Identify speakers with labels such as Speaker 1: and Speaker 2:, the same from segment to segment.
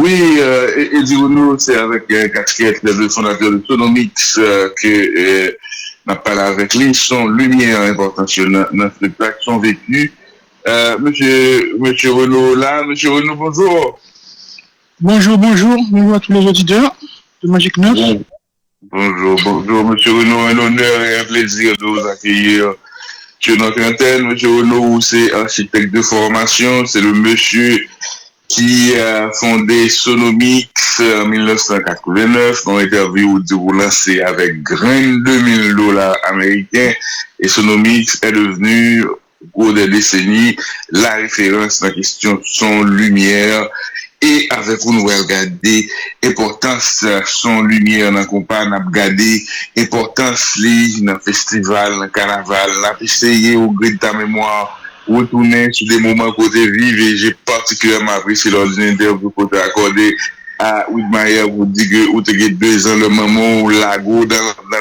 Speaker 1: Oui, Eddie Renaud, c'est avec casquette le fondateur de Sonomix n'a pas parlé avec lui, son lumière importante dans le spectacle, son vécu. Monsieur Renaud, là, Monsieur Renaud, bonjour.
Speaker 2: Bonjour à tous les auditeurs de Magic 9.
Speaker 1: Bonjour, Monsieur Renaud, un honneur et un plaisir de vous accueillir sur notre antenne. Monsieur Renaud, c'est architecte de formation, c'est le monsieur qui a fondé Sonomix en 1989, dans interview où lancé avec grain de $2000 américains, et Sonomix est devenu, au cours des décennies, la référence dans la question son lumière. Et avec vous, nous allons regarder l'importance son lumière dans le compas, nous allons regarder l'importance dans le festival, dans le carnaval, nous allons essayer au gré de ta mémoire, retourner sur des moments côté vivre, et j'ai particulièrement apprécié l'ordinateur que vous avez accordé à Widmayer, vous dit que vous avez 2 ans, le moment où Lago dans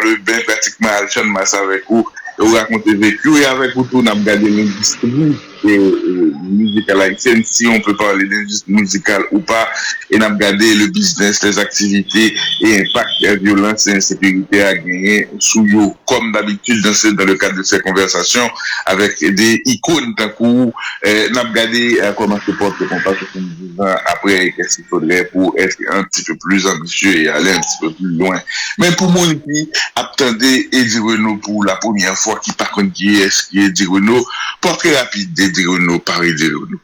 Speaker 1: le bain, pratiquement à Alchon Massa avec vous, et vous racontez vécu, et avec vous, nous allons regarder l'industrie musicale haïtienne, si on peut parler d'industrie musicale ou pas, et nous allons regarder le business, les activités et l'impact de la violence et l'insécurité à gagner sous yo, comme d'habitude dans le cadre de ces conversations, avec des icônes d'un coup, nous allons regarder comment se porte le compas après, qu'est-ce qu'il faudrait pour être un petit peu plus ambitieux et aller un petit peu plus loin. Mais pour moi, attendez Eddie Renaud pour la première fois, qui par contre qui est Eddie Renaud, portrait rapide d'Eddie Renaud par Eddie Renaud.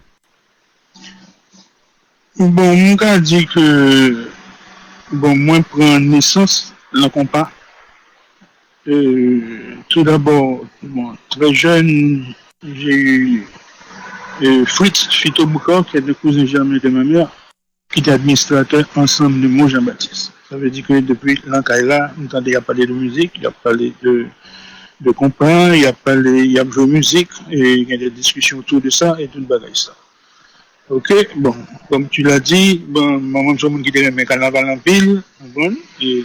Speaker 2: Bon, mon gars dit que, moi, prends naissance dans le compas. Tout d'abord, très jeune, j'ai eu Fritz Fito-Boukor, qui est le cousin germain de ma mère, qui est administrateur ensemble de Mont Jean-Baptiste. Ça veut dire que depuis l'Ankaïla, il a parlé de musique, il a parlé de compas, il a joué musique, et il y a des discussions autour de ça et tout le bagage ça. Ok, bon, comme tu l'as dit, maman, je suis qui mes carnaval en pile, bon, et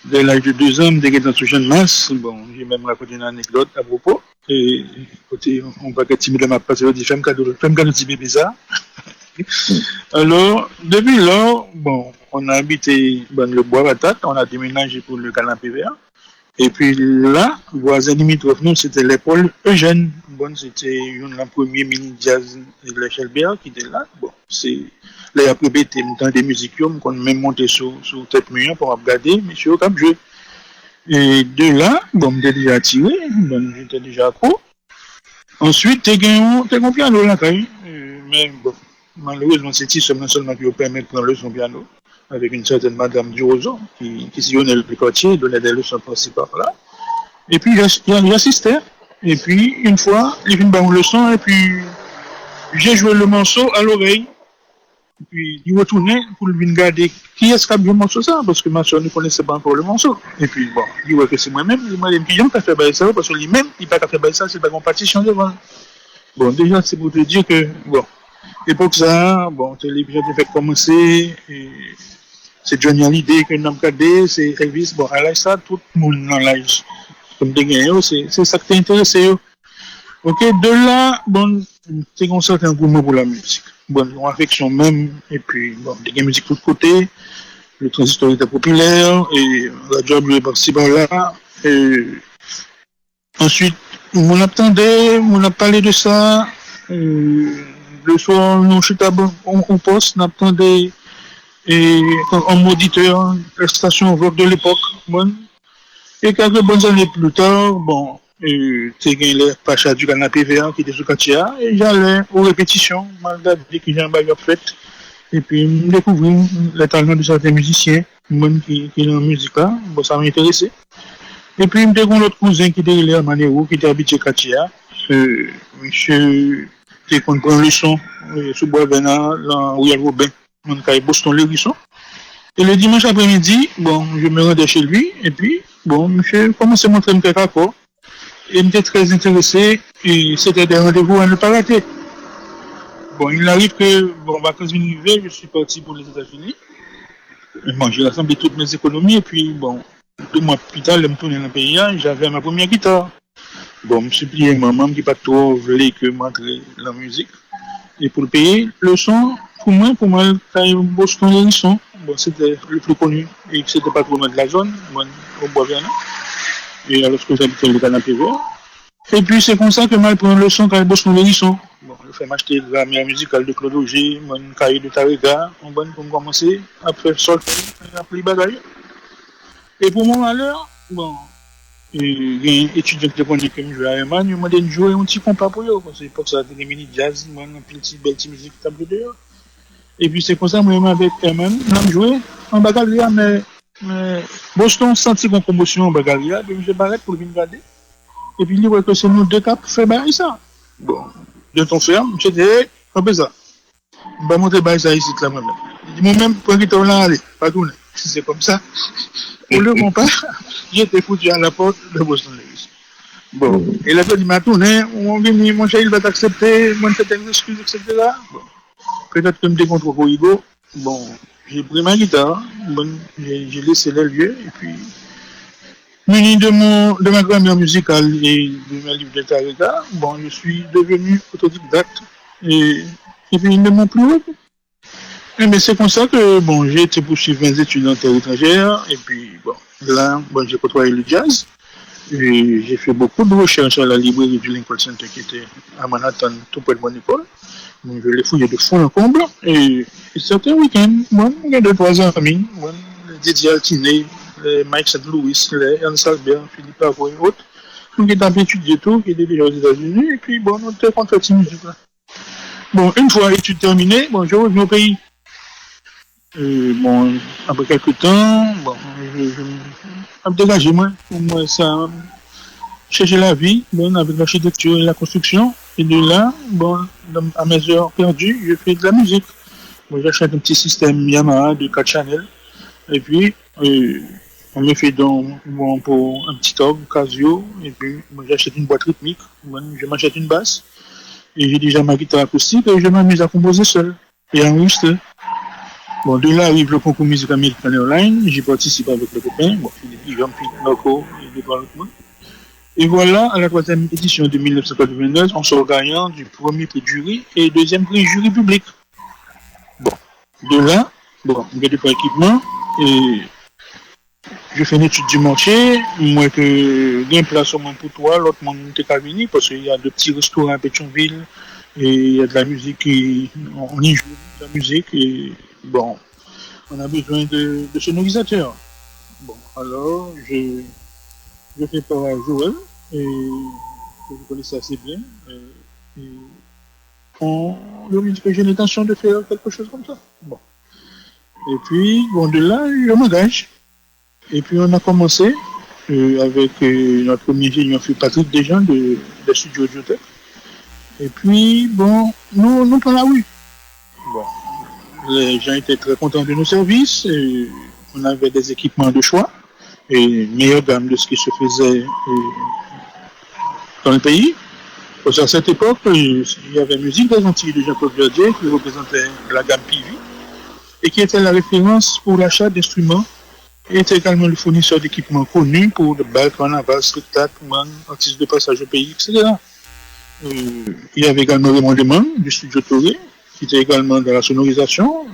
Speaker 2: dès l'âge de 2 ans, dès que dans ce jeune masse, j'ai même raconté une anecdote à propos, et côté, on va que timide m'a passé, il dit, femme cadeau petit bébé bizarre. Alors, depuis là, on a habité le bois Batat, on a déménagé pour le canapé vert. Et puis là, voisin limitrophe, nous, c'était l'école Eugène. C'était la première mini-jazz de l'échelle Béa qui était là. Là, après, c'était dans des musiques, qu'on même monté sur tête mur pour regarder, monsieur, au cap jeu. Et de là, j'étais déjà attiré, j'étais déjà accro. Ensuite, t'es un piano là, mais malheureusement, c'est seulement qui vous permet de prendre le son piano, avec une certaine Madame Durozo, qui sillonnait le quartier, donnait des leçons principales là. Et puis, j'assistais. Et puis, une fois, il vient une leçon, et puis, j'ai joué le morceau à l'oreille. Et puis, il retournait pour lui regarder qui est-ce qui a joué le morceau ça, parce que ma soeur ne connaissait pas encore le morceau. Et puis, il voit que c'est moi-même, il m'a dit, qui a fait ça, parce que lui-même, il n'a pas fait ça, c'est pas qu'on partition devant. Déjà, c'est pour te dire que, époque ça, télévision a fait commencer, et c'est Johnny Hallyday que nous avons regardé, c'est Elvis, à l'âge ça, tout le monde dans l'âge. Comme des gagnants, c'est ça qui t'a intéressé. Ok, de là, c'est qu'on sort un gourmand pour la musique. Une affection même, et puis, des musiques de côté, le transistor était populaire, et la job est parti par là, et ensuite, on attendait, on a parlé de ça, le soir, on chutait on poste, on attendait, et en auditeur, la station rock de l'époque, et quelques bonnes années plus tard, c'est les Pacha du canapé vert qui était sous Katia, et j'allais aux répétitions, malgré que j'ai un bail fait, et puis je découvrais les talents de certains musiciens, qui sont en musique là, ça m'a intéressé. Et puis, je me l'autre cousin qui était là à Manero, qui était habitué à Katia, monsieur, qui prend le son, sous Bois-Venat, là où il y a le Robin, on a Boston le Risson. Et le dimanche après-midi, je me rendais chez lui, et puis, monsieur commençait à montrer quelques accords, et il était très intéressé, et c'était des rendez-vous à ne pas rater. Il arrive que, vacances arrivées, je suis parti pour les États-Unis. J'ai rassemblé toutes mes économies, et puis, 2 mois plus tard, je me tournais dans le pays, j'avais ma première guitare. Je me suis plié maman qui n'a pas trop voulu que m'entrer dans la musique. Et pour payer le son, pour moi, Boston Hérisson, bon, c'était le plus connu, et c'était pas trop loin de la zone, bon, au Bois-Vernon, et alors que j'habitais le canapé vert. Et puis c'est comme ça que mal prendre le son quand Boston Hérisson. Bon, je fais m'acheter la grammaire musicale de Claude Auger, mon cahier de Tarega, pour commencer à faire solfège, à faire les bagages. Et pour mon malheur, bon, il y a un étudiant qui connaît que je joue à Eman, il m'a dit de jouer un petit compas pour eux, parce que l'époque ça a été des mini jazz, un petit belle petite musique table dehors. Et puis c'est comme ça, moi, avec Eman, on a joué en bagalia, mais Boston senti qu'on promotion en bagalia, donc je barrette pour venir regarder. Et puis il dit ouais, que c'est nous deux cas pour faire ça. Bon, de ton ferme, je dis, on fait ça. On va monter ça ici, là, moi-même. Il dit, moi-même, pour qu'il t'en allez, pas tourner. Si c'est comme ça, on le compare, j'étais foutu à la porte de Boston Lewis. Bon, et là, il dit, ma tournée, on vient, mon cher, il va t'accepter, moi, je t'excuse, etc. Bon, peut-être que je me décontre pour Hugo. Bon, j'ai pris ma guitare, bon, j'ai laissé les lieux, et puis, muni de ma grammaire musicale et de mes livres de Tareka, bon, je suis devenu autodidacte, et puis, ils ne m'ont plus repris. Mais c'est comme ça que bon, j'ai été poursuivre mes études en terre étrangère et puis bon, là, bon, j'ai côtoyé le jazz et j'ai fait beaucoup de recherches à la librairie du Lincoln Center qui était à Manhattan, tout près de mon école. Donc, je l'ai fouillé de fond en comble et certains week-ends, moi, il y a 2-3 amis, moi, Didier Altiné, Mike St. Louis, Ernst Albert, Philippe Avo et autres, qui étaient étudié tout, qui étaient déjà aux États-Unis et puis bon, on était contre cette musique là. Bon, une fois l'étude terminée, bon, je reviens au pays. Bon, après quelques temps, bon, je me dégagé, moi, pour moi, ça, chercher la vie, bon, avec l'architecture et la construction, et de là, bon, à mes heures perdues, je fais de la musique. Bon, j'achète un petit système Yamaha de 4 channels, et puis, on me fait donc, bon, pour un petit orgue, Casio, et puis, bon, j'achète une boîte rythmique, bon, je m'achète une basse, et j'ai déjà ma guitare acoustique, et je m'amuse à composer seul, et à enregistrer. Bon, de là arrive le concours musique américain online, j'y participe avec le copain, bon, Philippe Guillaume, Philippe Marco, et des autres. Et voilà, à la 3e édition de 1999, on sort gagnant du premier prix jury et deuxième prix jury public. Bon, de là, bon, j'ai des équipements, et je fais une étude du marché, moi que il y a une place au moins pour toi, l'autre monde n'était pas venu, parce qu'il y a de petits restaurants à Pétionville, et il y a de la musique, on y joue de la musique, et bon, on a besoin de sonorisateurs. Bon, alors, je fais part à Joël, et que je connaissais assez bien, et on lui dit que j'ai l'intention de faire quelque chose comme ça. Bon. Et puis, bon, de là, je m'engage. Et puis, on a commencé avec notre premier ingénieur, Patrick Desjans, de Studio Audiotech. Et puis, bon, nous prenons la rue. Bon. Les gens étaient très contents de nos services. Et on avait des équipements de choix et meilleure gamme de ce qui se faisait dans le pays. Parce qu'à cette époque, il y avait Musique des Antilles de Jean-Claude Verdier qui représentait la gamme PV et qui était la référence pour l'achat d'instruments et était également le fournisseur d'équipements connus pour le bal, carnaval, spectacle, artistes de passage au pays, etc. Il y avait également Raymond Desmond du studio Toré, qui était également dans la sonorisation,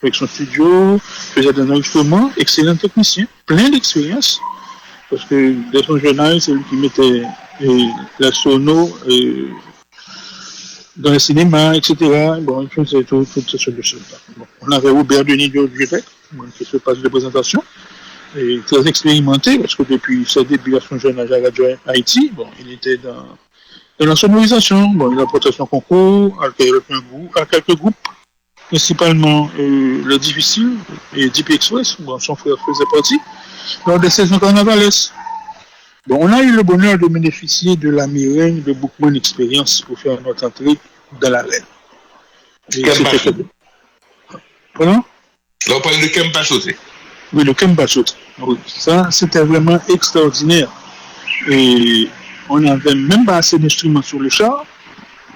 Speaker 2: avec son studio, faisait des enregistrements, excellent technicien, plein d'expérience, parce que dès son jeune âge, c'est lui qui mettait la sono dans le cinéma, etc. Bon, il faisait toutes ces choses. Bon, on avait Robert Denis de Biotech, qui se passe de présentation, et très expérimenté, parce que depuis ses débuts à son jeune âge à Radio Haïti, bon, il était dans la sonorisation, bon, il a porté son concours à quelques groupes, principalement le Difficile et Deep Express, bon, son frère faisait partie, lors des saisons carnavalesques. Bon, on a eu le bonheur de bénéficier de la meringue de beaucoup d'expérience pour faire notre entrée dans l'arène. Pardon?
Speaker 1: On parle de Kempa Sauté.
Speaker 2: Oui, le Kempa Sauté. Oui, ça, c'était vraiment extraordinaire. Et on n'avait même pas assez d'instruments sur le char.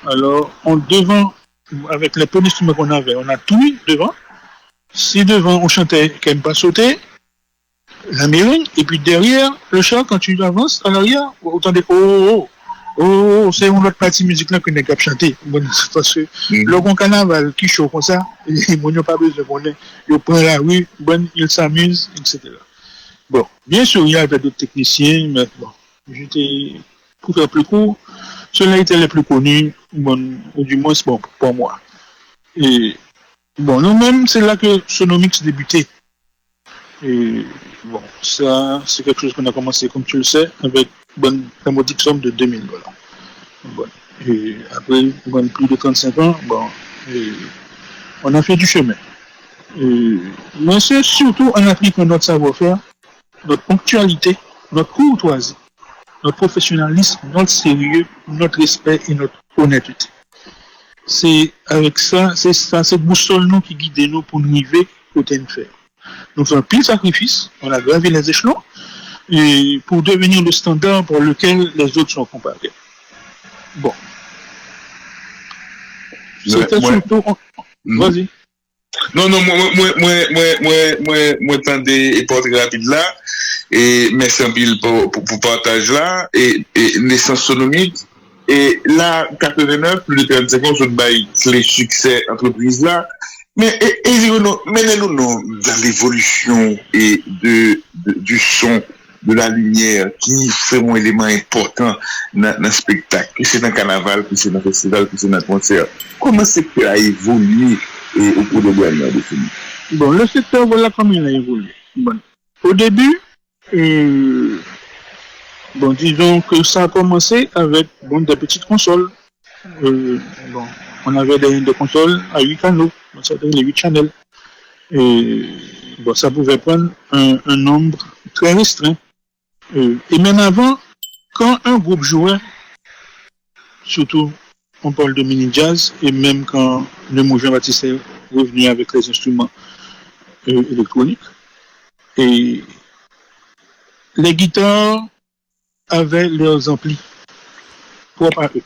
Speaker 2: Alors, avec les peu d'instruments qu'on avait, on a tout mis devant. Si devant, on chantait Kempa Sauté, la meringue, et puis derrière, le char, quand tu avances à l'arrière, autant des oh. Oh, c'est une autre partie musique là que nous avons chanté. Bon, parce que le bon carnaval qui chaud comme ça, ils n'ont pas besoin de connaître. Ils prennent la rue, bon, ils s'amusent, etc. Bon, bien sûr, il y avait d'autres techniciens, mais bon, j'étais, pour faire plus court, ceux-là étaient les plus connus, bon, ou du moins, bon, pour moi. Et bon, nous-mêmes, c'est là que Sonomix débutait. Et bon, ça, c'est quelque chose qu'on a commencé, comme tu le sais, avec la modique somme de 2000 $. Bon. Et après, bon, plus de 35 ans, bon, on a fait du chemin. Mais c'est surtout en appliquant notre savoir-faire, notre ponctualité, notre courtoisie, notre professionnalisme, notre sérieux, notre respect et notre honnêteté. C'est avec ça, c'est ça, cette boussole nous qui guide nous pour nous arriver côté nous faire. Nous faisons pile sacrifice, on a gravé les échelons, et pour devenir le standard pour lequel les autres sont comparés. Bon. C'était surtout. Vas-y.
Speaker 1: Non, moi, tendez et portrait rapide là, et merci en pile pour partage là, et naissance sonomique, et là, 89, plus de 35 ans, sur les succès entreprise là, mais, menez-nous dans l'évolution et du son, de la lumière, qui feront un élément important dans le spectacle, que c'est dans le carnaval, que c'est dans le festival, que c'est dans le concert. Comment c'est que ça a évolué au cours de l'année défini?
Speaker 2: Bon, le secteur, voilà comment il a évolué. Bon. Au début, bon, disons que ça a commencé avec bon, des petites consoles. Bon, on avait des consoles à 8 canaux, c'est-à-dire les 8 channels. Et bon, ça pouvait prendre un nombre très restreint. Et même avant, quand un groupe jouait, surtout on parle de mini-jazz, et même quand le mouvement Baptiste est revenu avec les instruments électroniques, et les guitares avaient leurs amplis propres à eux.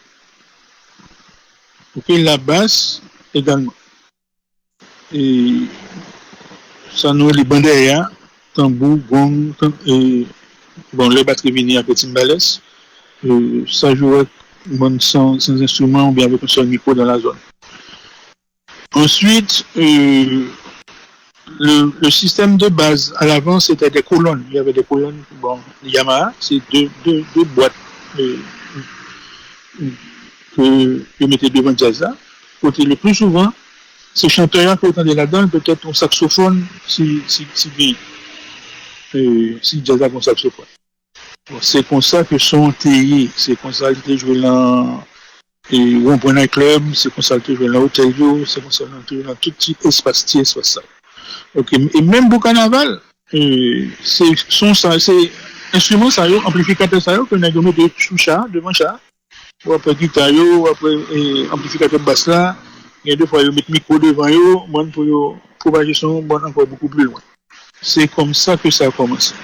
Speaker 2: Ok, la basse également. Et ça nous les bandères, tambour, gong, et bon, les batteries venaient à petit balès. Ça jouait bon, sans instrument ou bien avec un seul micro dans la zone. Ensuite, le système de base à l'avant, c'était des colonnes. Il y avait des colonnes, bon, Yamaha, c'est deux boîtes que mettez devant jazz là. Côté le plus souvent, ces chanteurs qui entendent là-dedans, peut-être un saxophone, si jazz a un saxophone. Bon, c'est comme ça que sont taillés, c'est comme ça qu'ils jouent dans ou on prend un club, c'est comme ça qu'ils jouent dans l'hôtel, c'est comme ça qu'ils jouent dans tout petit espace ça. Ok, et même pour carnaval, c'est instruments ça, amplificateurs ça, que nous avons mis sous chat, devant chat, ou après guitare, ou après amplificateur basse là, et deux fois ils mettent micro devant eux, bon pour propager son bon encore beaucoup plus loin. C'est comme ça que ça a commencé.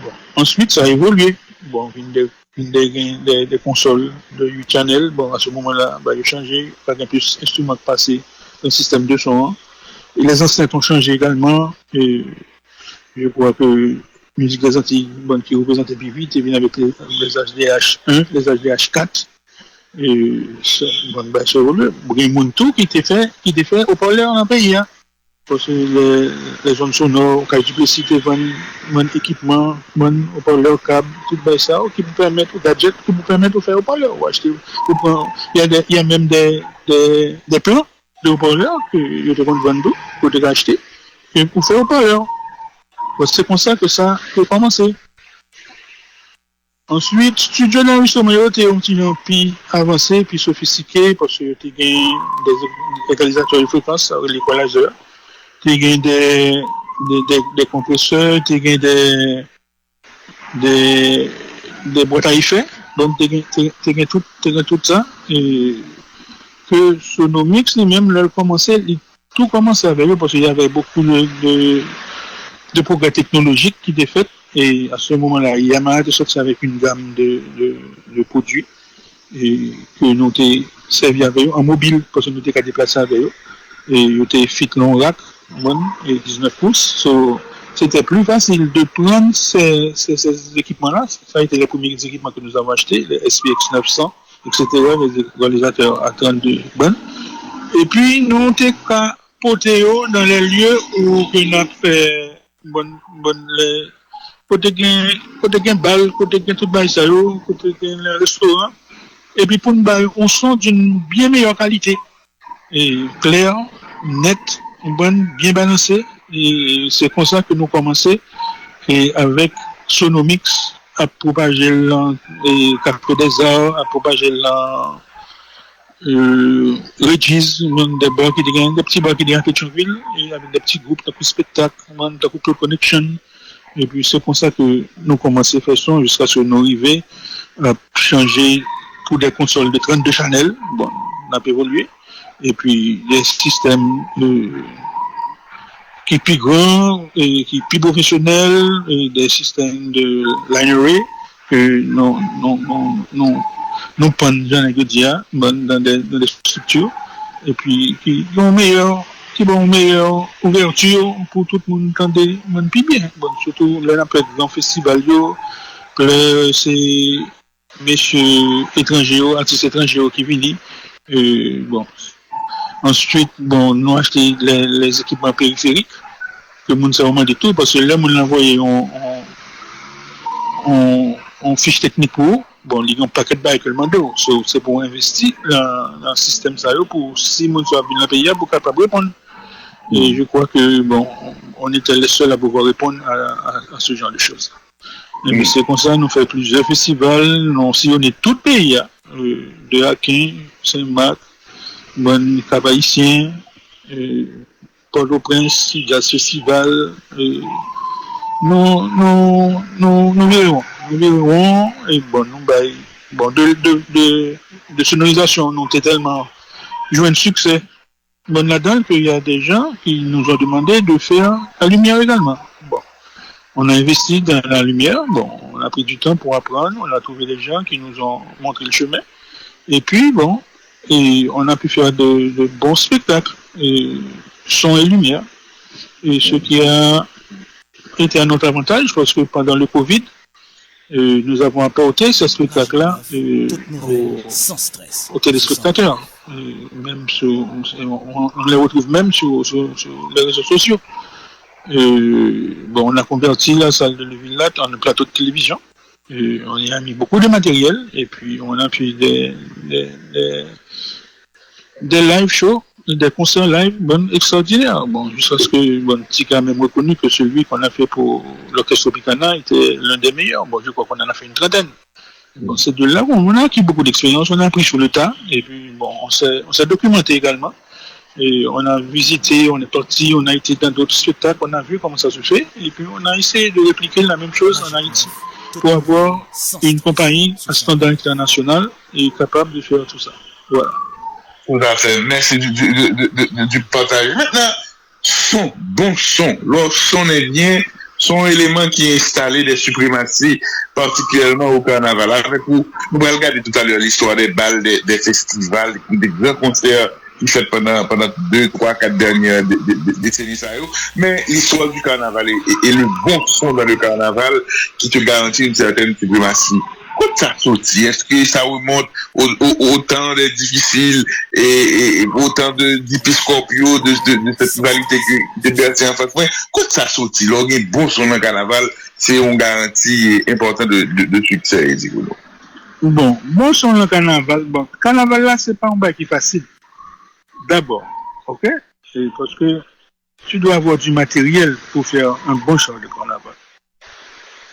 Speaker 2: Bon. Ensuite, ça a évolué. Bon, des consoles de 8 channels, bon, à ce moment-là, bah, ils ont changé, pas qu'un plus instrument passé, un système de son. Et les enceintes ont changé également, et je crois que Musique des Antilles, bon, qui représentait plus vite, et vient avec les HDH1, les HDH4, et bon, bah, c'est heureux. Il y a tout qui était fait au parleur dans le pays, hein. Parce que les zones sonores, quand je citer mon équipement, mon haut-parleur câble, tout ça, qui vous permettent, ou gadgets qui vous permettent de faire haut-parleur. Il y a même des plans de haut-parleur que vous devez vendre, que vous devez acheter, et pour faire haut-parleur. C'est comme ça que ça peut commencer. Ensuite, studio d'enregistrement est un petit peu plus avancé, plus sophistiqué, parce que tu as des égalisateurs de fréquence, l'équaliseur. Tu as des compresseurs, tu as des boîtes à effets, donc tu as tout ça. Et que Sonomix lui-même, tout commençait avec eux parce qu'il y avait beaucoup de progrès technologiques qui étaient faits. Et à ce moment-là, Yamaha était sorti avec une gamme de produits et que nous avons servi avec eux en mobile parce que nous étions déplacés avec eux. Et nous avons fit long rack. Et 19 pouces, c'était plus facile de prendre ces équipements-là. Ça a été les premiers équipements que nous avons achetés, les SPX 900, etc., les réalisateurs à 32 bonnes. Et puis, nous avons été potéo dans les lieux où on a fait côté gain bal, côté gain tout bail ça yo, côté gain le restaurant. Et puis pour nous on sent d'une bien meilleure qualité. Et clair, net, bonne, bien balancé. Et c'est comme ça que nous commençons et avec Sonomix à propager les Café des Arts, à propager la Regis, des bars qui gagnent, des petits bars qui gagnent à Pétionville, et avec des petits groupes, des spectacles, des Club Connection. Et puis c'est comme ça que nous commençons à faire ça jusqu'à ce que nous arrivions à changer pour des consoles de 32 channels. Bon, on a évolué. Et puis des systèmes qui sont plus grands et qui sont plus professionnels, et des systèmes de line array que nous prenons dans des structures et puis qui ont meilleure ouverture pour tout le monde entendre mon plus bien. Bon, surtout là après grand festival c'est messieurs étrangers, artistes étrangers qui viennent. Bon. Ensuite, bon, nous avons acheté les équipements périphériques que nous savons de tout parce que là nous l'envoyé en fiche technique pour bon, il y a un paquet de bails que le demande. C'est pour investir dans le système ça pour si nous sommes venus dans le pays pour capable répondre. Et je crois que bon, on était les seuls à pouvoir répondre à ce genre de choses. Et c'est comme ça nous faisons plusieurs festivals, nous sillonnons tout le pays, de Akin, Saint-Marc, bon Cap-Haïtien, Port-au-Prince, Jazz Festival. Nous verrons et bon de sonorisation nous était tellement joué un succès bon là-dedans qu'il y a des gens qui nous ont demandé de faire la lumière également. Bon, on a investi dans la lumière, bon, on a pris du temps pour apprendre, on a trouvé des gens qui nous ont montré le chemin et puis bon, et on a pu faire de bons spectacles, son et lumière, et ce qui a été à notre avantage parce que pendant le Covid, nous avons apporté ce spectacle-là aux téléspectateurs. Même on les retrouve même sur les réseaux sociaux. Bon, on a converti la salle de Levillat en un plateau de télévision. On y a mis beaucoup de matériel et puis on a fait des live shows, des concerts live extraordinaires. Bon, jusqu'à ce que Tika a même reconnu que celui qu'on a fait pour l'orchestre Tropicana était l'un des meilleurs. Bon, je crois qu'on en a fait une trentaine. Bon, c'est de là où on a acquis beaucoup d'expérience, on a appris sur le tas, et puis bon, on s'est documenté également. Et on a visité, on est parti, on a été dans d'autres spectacles, on a vu comment ça se fait, et puis on a essayé de répliquer la même chose en Haïti pour avoir une compagnie à standard international et capable de faire tout ça. Voilà.
Speaker 1: Tout à fait. Merci du partage. Maintenant, bon son. Le son est bien. Son élément qui est installé des suprématies, particulièrement au carnaval. Avec vous, nous allons regarder tout à l'heure l'histoire des balles, des festivals, des grands concerts qui fait pendant 2, 3, 4 dernières décennies. Mais l'histoire du carnaval et le bon son dans le carnaval qui te garantit une certaine suprématie. Quand ça sortit, est-ce que ça remonte au temps des difficiles et au temps d'épiscopio de cette rivalité qui était bercée en face? Quand ça sortit, là, un bon son dans le carnaval, c'est une garantie importante de succès.
Speaker 2: Bon son dans le carnaval. Bon, carnaval là, c'est pas un bail qui est facile. D'abord, ok? C'est parce que tu dois avoir du matériel pour faire un bon char de carnaval.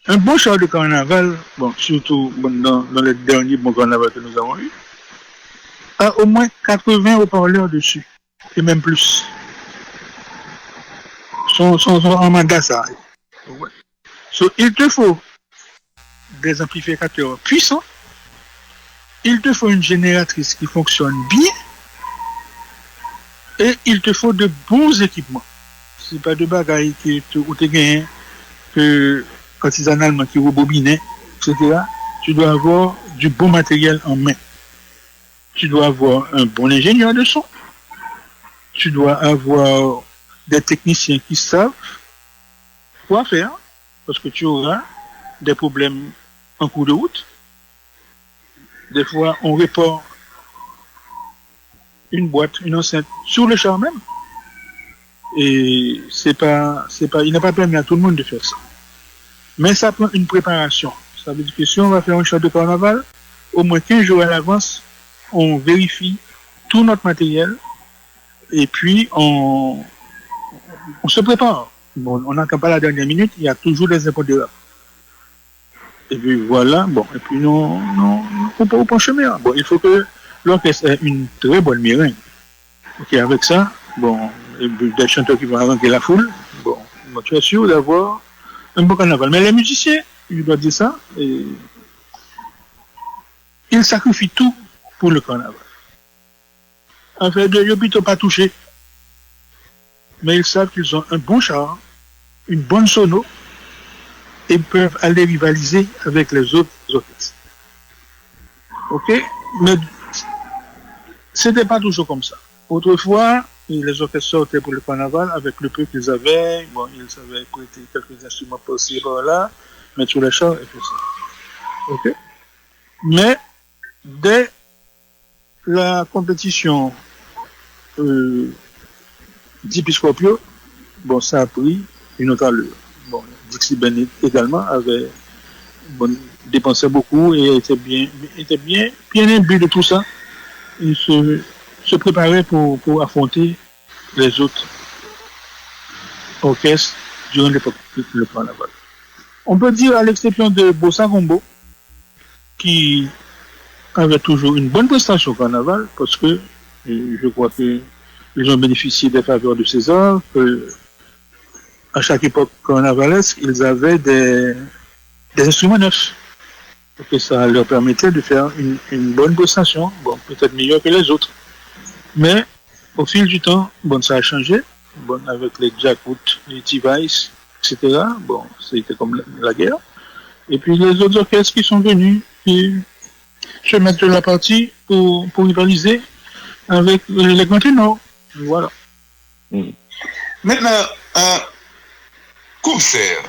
Speaker 2: Un bon char de carnaval, bon, surtout dans les derniers bons carnavals que nous avons eu, a au moins 80 haut-parleurs dessus, et même plus. Sont en mandat ça. Ouais. So, il te faut des amplificateurs puissants, il te faut une génératrice qui fonctionne bien, et il te faut de bons équipements. C'est pas de bagailles où tu gagnes que artisanalement qui rebobinait, etc. Tu dois avoir du bon matériel en main. Tu dois avoir un bon ingénieur de son. Tu dois avoir des techniciens qui savent quoi faire, parce que tu auras des problèmes en cours de route. Des fois, on répare une boîte, une enceinte sur le char même. Et il n'est pas permis à tout le monde de faire ça. Mais ça prend une préparation. Ça veut dire que si on va faire un char de carnaval, au moins 15 jours à l'avance, on vérifie tout notre matériel et puis on se prépare. Bon, on n'attend pas la dernière minute, il y a toujours des impondérables. Et puis voilà, bon, et puis on peut au chemin. Bon, il faut que l'orchestre ait une très bonne meringue. Ok, avec ça, bon, des chanteurs qui vont arranger la foule, bon, tu es sûr d'avoir un bon carnaval. Mais les musiciens, je dois dire ça, ils sacrifient tout pour le carnaval. En fait, ils ne plutôt pas touché. Mais ils savent qu'ils ont un bon char, une bonne sono, et peuvent aller rivaliser avec les autres orchestres. Ok? Mais c'était pas toujours comme ça. Autrefois, les orchestres sortaient pour le carnaval avec le peu qu'ils avaient. Bon, ils savaient prêter quelques instruments par-ci et par-là, mettre sur les chars et tout ça. Ok? Mais dès la compétition d'Episcopio, bon, ça a pris une autre allure. Bon, Dixie Bennett également avait dépensé beaucoup et était bien imbu de tout ça. Il se préparait pour affronter les autres orchestres durant l'époque du carnaval. On peut dire, à l'exception de Bossa Combo, qui avait toujours une bonne prestation au carnaval, parce que je crois qu'ils ont bénéficié des faveurs de César, que à chaque époque carnavalesque, ils avaient des instruments neufs. Et ça leur permettait de faire une bonne prestation, bon, peut-être meilleure que les autres. Mais au fil du temps, bon, ça a changé. Bon, avec les Jackwood, les T-Vice, etc. Bon, c'était comme la guerre. Et puis les autres orchestres qui sont venus et se mettre de la partie pour rivaliser avec les grands ténors. Voilà.
Speaker 1: Maintenant, concert.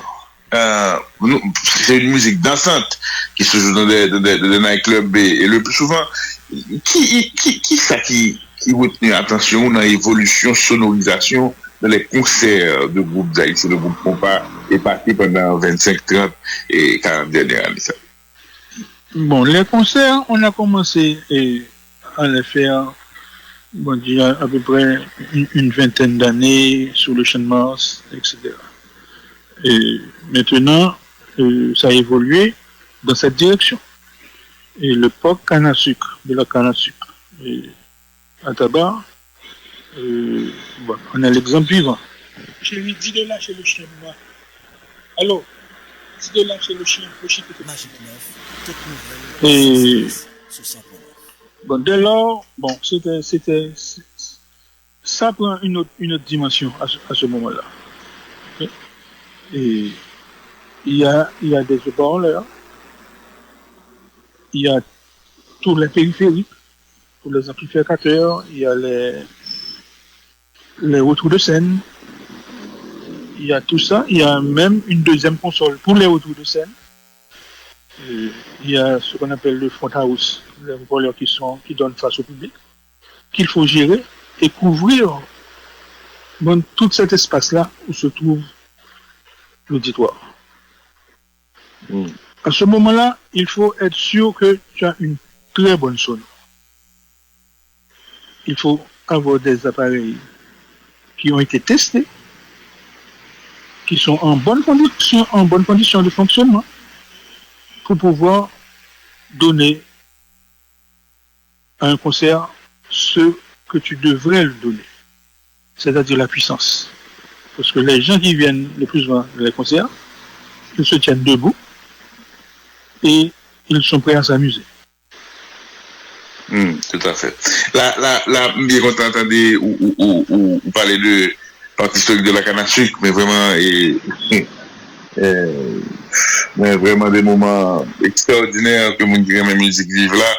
Speaker 1: C'est une musique dansante qui se joue dans des nightclubs et le plus souvent, qui retenu attention dans l'évolution, sonorisation dans les concerts de groupes d'Haïti, de groupes compas et partis pendant 25, 30 et 40 dernières années.
Speaker 2: Bon, les concerts, on a commencé à les faire, bon, il y a à peu près une vingtaine d'années sur le Champ de Mars, etc. Et maintenant, ça a évolué dans cette direction. Et le pop canne à sucre, de la canne à sucre. Et à tabac, bon, on a l'exemple vivant. Chérie, $10 chez le chien, moi. Allô, $10 chez le chien, et bon, dès lors, bon, ça prend une autre dimension à ce moment-là. Okay? Et il y a des haut-parleurs, il y a tous les périphériques, tous les amplificateurs, il y a les retours de scène, il y a tout ça, il y a même une deuxième console pour les retours de scène. Et il y a ce qu'on appelle le front house, les haut-parleurs qui donnent face au public, qu'il faut gérer et couvrir dans tout cet espace-là où se trouve l'auditoire. À ce moment-là, il faut être sûr que tu as une très bonne sonne. Il faut avoir des appareils qui ont été testés, qui sont en bonne condition de fonctionnement, pour pouvoir donner à un concert ce que tu devrais lui donner, c'est-à-dire la puissance. Parce que les gens qui viennent le plus souvent dans les concerts, ils se tiennent debout et ils sont prêts à s'amuser.
Speaker 1: Tout à fait. Là, bien qu'on t'entendait ou parler de partie historique de la canne à sucre, mais vraiment, mais vraiment des moments extraordinaires que mon dirait ma musique vive là,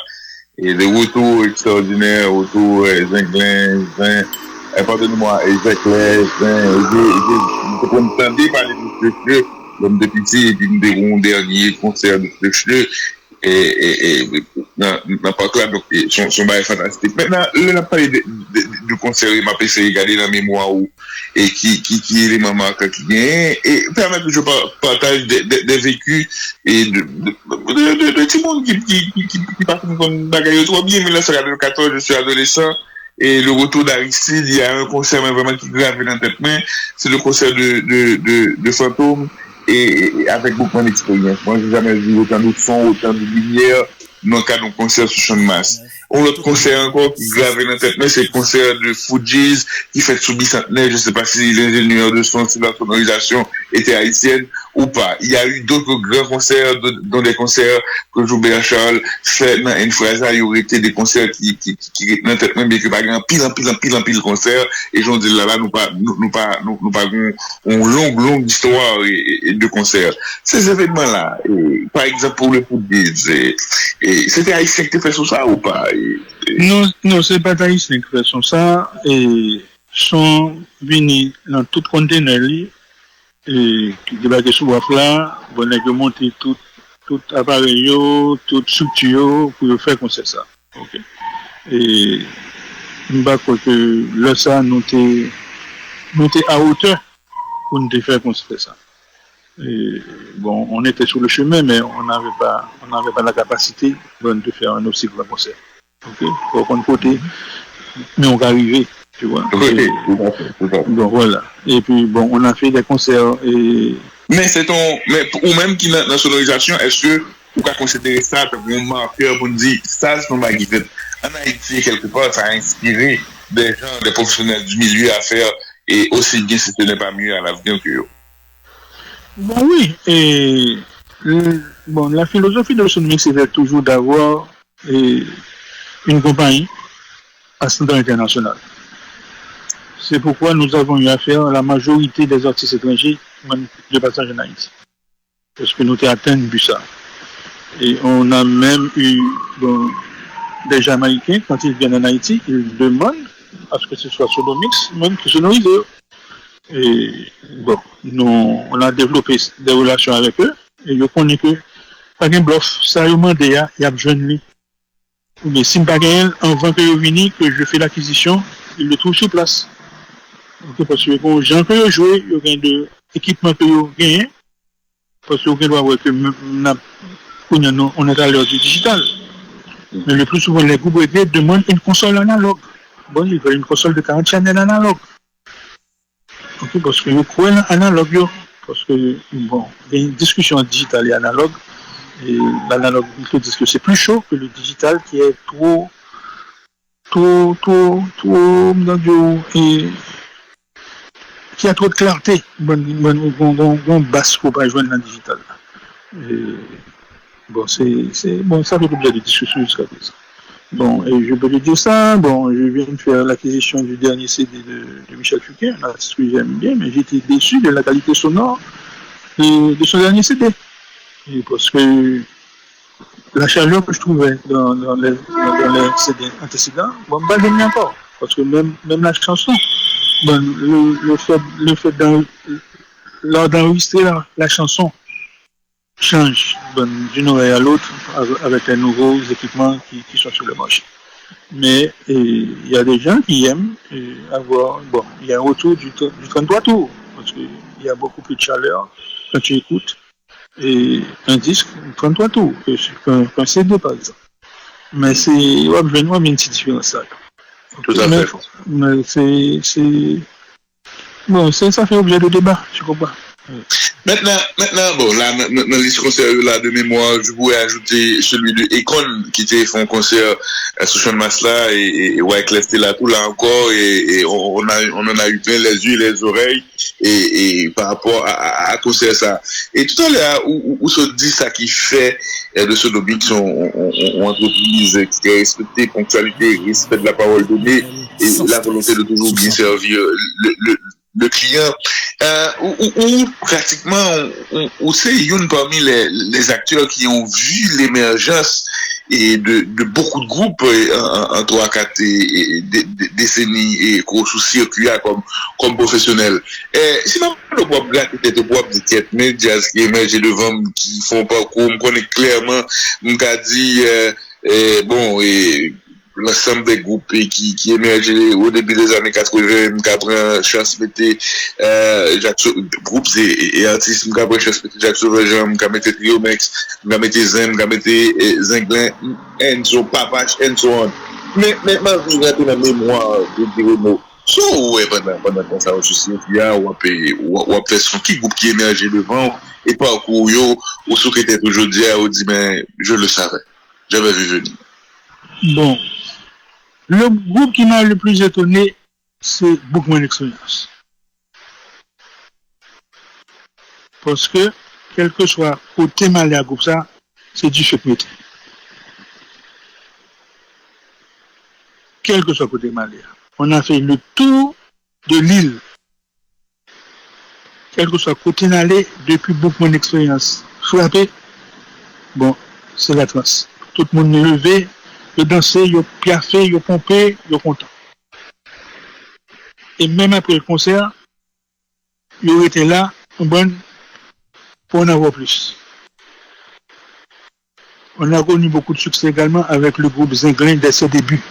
Speaker 1: et des retours extraordinaires autour Zinglin, pardonnez-moi, Jacques j'ai entendu parler de Fleuchleux, l'homme de pitié, et puis nous avons un dernier concert de Fleuchleux, et dans parc là, donc, son bail fantastique. Maintenant, là, on a parlé de concert, il m'a essayé de regarder dans la mémoire, et qui est les mamans qui gagnent, et permettre que je partage des vécus, et de petits monde qui partent comme bagaille. Je vois bien, 1994, je suis adolescent, et le retour d'Aristide, il y a un concert vraiment qui grave dans la tête main, c'est le concert de Fantôme, et avec beaucoup d'expérience. Moi, j'ai jamais vu autant de son, autant de lumière dans le cadre d'un concert sur champ de masse. Un autre concert encore qui grave dans la tête main, c'est le concert de Fujis qui fait sous bicentenaire. Je ne sais pas si l'ingénieur de son sur la sonorisation était haïtienne ou pas. Il y a eu d'autres grands concerts, dont des concerts que Joubert Charles fait dans une phrase, il y aurait été des concerts qui dans la tête main, bien que pas grand pile concert, et j'en dis là, nous pas une longue histoire de concerts. Ces événements-là, par exemple pour le Fujis, c'était haïtien qui fait sur ça ou pas?
Speaker 2: Non, c'est pas haïtien qui fait sur ça, et sont venus dans tout conteneur et qui débarquent sur WAP là, on a monté tout appareil, toute structure pour faire comme ça. Ok. Et je crois que là, ça, nous t'es à hauteur pour nous faire comme ça. Et bon, on était sur le chemin, mais on n'avait pas la capacité de faire un aussi grand concert. Ok. Pour qu'on côté, mais on va arriver. Tu vois.
Speaker 1: Oui,
Speaker 2: donc voilà. Et puis bon, on a fait des concerts et.
Speaker 1: Mais ou même qui dans la sonorisation, est-ce que vous pouvez considérer ça comme un marqueur pour nous dire ça c'est ton baguette. En Haïti, quelque part, ça a inspiré des gens, des professionnels du milieu à faire et aussi bien si ce n'est pas mieux à l'avenir que eux.
Speaker 2: Bon oui, et la philosophie de Sonic, c'est toujours d'avoir une compagnie à standard international. C'est pourquoi nous avons eu affaire à la majorité des artistes étrangers de passage en Haïti. Parce que nous avons atteint ça. Et on a même eu des Jamaïcains, quand ils viennent en Haïti, ils demandent à ce que ce soit Sonomix, même qui sonorise. Et bon, on a développé des relations avec eux. Et je connais que, pas de bluff, ça demande, il y a besoin de lui. Mais si je ne pas avant que je vienne, que je fais l'acquisition, il le trouve sur place. Okay, parce que les gens que vous jouez, il y a de équipement que vous gagnez, parce que vous doit voir que on est à l'heure du digital. Mais le plus souvent, les groupes reggae demandent une console analogue. Bon, ils veulent une console de 40 channels analogue. Okay, parce que vous croyez analogue, parce que bon, il y a une discussion digitale et analogue, et l'analogue, ils te disent que c'est plus chaud que le digital qui est trop et qui a trop de clarté, bon basse pour pas joindre dans le digital. Et, bon, ça fait l'objet de discussion jusqu'à présent. Bon, et je peux te dire ça, bon, je viens de faire l'acquisition du dernier CD de Michel Fugain, un artiste que j'aime bien, mais j'étais déçu de la qualité sonore de son dernier CD. Et parce que la chaleur que je trouvais dans les CD antécédents, bon, pas venir encore. Parce que même la chanson, bon, le fait lors d'enregistrer la chanson change d'une oreille à l'autre avec les nouveaux équipements qui sont sur le marché. Mais il y a des gens qui aiment avoir, bon, il y a un retour du 33 tours, parce qu'il y a beaucoup plus de chaleur quand tu écoutes et un disque 33 tours qu'un CD par exemple. Mais c'est vraiment une petite différence ça.
Speaker 1: Tout à fait.
Speaker 2: Mais bon, ça fait objet de débat, tu comprends?
Speaker 1: Maintenant, bon, là, dans les concerts là de mémoire, je pourrais ajouter celui de Econ qui était fait un concert sur Champ de Masse là et Wyclef était là tout là encore et on en a eu plein les yeux, les oreilles et par rapport à concert ça. Et tout à l'heure où se dit ça qui fait de Sonomix on entreprise qui est respecté ponctualité, respect de la parole donnée et la volonté de toujours bien servir le client, ou pratiquement, c'est une parmi les acteurs qui ont vu l'émergence et de beaucoup de groupes en 3-4 décennies et qu'on sous circuit comme professionnel. Sinon, le bois gratter tête, le bois de tête, mais jazz qui émergent devant, qui font parcours, on connaît clairement, on a dit, bon, et l'ensemble des groupes qui émergeaient au début des années 80, Cabrin, Chance Mété, groupes et artistes, Cabrin, Chance Mété, Jacques Sauvageant, Gamete Triomex, Gamete Zem, Gamete Zinglin, Enzo, Papache, and so on. Mais ma vie, j'ai la mémoire de Renault. So, ouais, pendant qu'on s'est reçu, on a fait son petit groupe qui émergeait devant, et parcours, au secrétaire aujourd'hui, on dit, ben, je le savais. J'avais vu venir.
Speaker 2: Bon. Le groupe qui m'a le plus étonné, c'est Bookman Experience. Parce que, quel que soit côté malais à groupe ça, c'est du chèque-métier. Quel que soit côté malais. On a fait le tour de l'île. Quel que soit côté malais, depuis Bookman Experience frappé, bon, c'est la trace. Tout le monde est levé, il dansé, il piaffé, il pompé, il content. Et même après le concert, il était là, pour en avoir plus. On a connu beaucoup de succès également avec le groupe Zinglin dès ses débuts.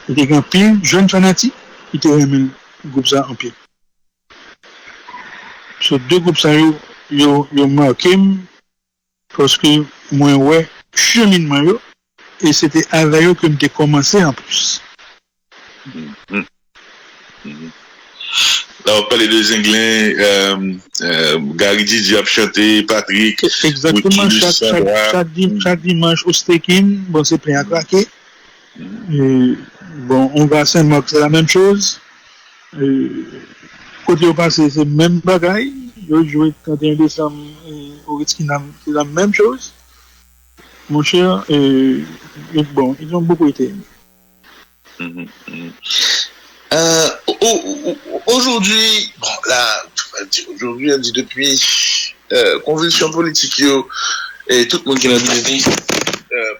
Speaker 2: Il y a un pile, jeune fanatique, qui était le groupe ça en pile. Ces deux groupes ça, ils ont marqué parce que moi, ouais, cheminement, et c'était avec eux que j'ai commencé en plus.
Speaker 1: Là, on parlait de Zinglin, Gary Didi a chanté, Patrick.
Speaker 2: Exactement, chaque dimanche au Steakin, bon, c'est plein à craquer. Bon, on va à Saint-Marc, c'est la même chose. Côté au passé, c'est le même bagaille. Ils joué 31 décembre au Ritz-Kinam, c'est la même chose. Mon cher, bon, ils ont beaucoup été aimés.
Speaker 1: Aujourd'hui, bon, là, aujourd'hui, on dit depuis convulsion politique, et tout le monde qui l'a dit,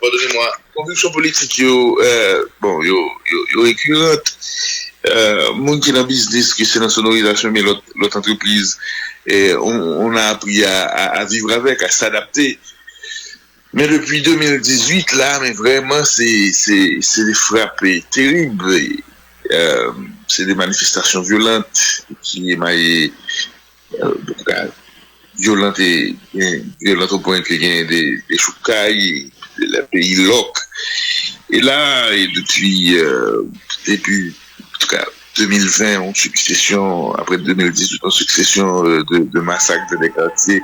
Speaker 1: pardonnez-moi, convulsion politique, bon, yo récurrente, monde qui est dans le business, qui c'est dans sonorisation, mais l'autre entreprise, et on a appris à vivre avec, à s'adapter. Mais depuis 2018, là, mais vraiment, c'est des frappes terribles. C'est des manifestations violentes qui émaillent violentes au point qu'il y a des choucailles, le pays loc. Et là, et depuis début, en tout cas 2020, en succession, après 2018, en succession de massacres de des quartiers,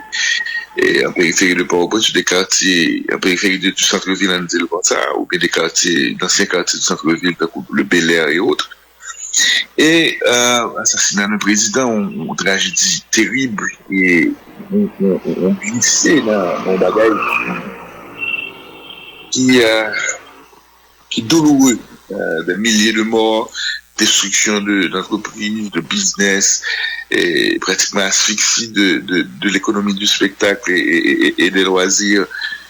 Speaker 1: et en périphérie de Port-au-Prince, des quartiers, en périphérie du centre-ville, on dit comme ça, ou bien des quartiers, d'anciens quartiers du centre-ville, le Bel Air et autres. Et assassinat d'un président, une tragédie terrible, et on glissait dans un bagage qui est douloureux, des milliers de morts, destruction d'entreprises, de business, et pratiquement asphyxie de l'économie du spectacle et des loisirs,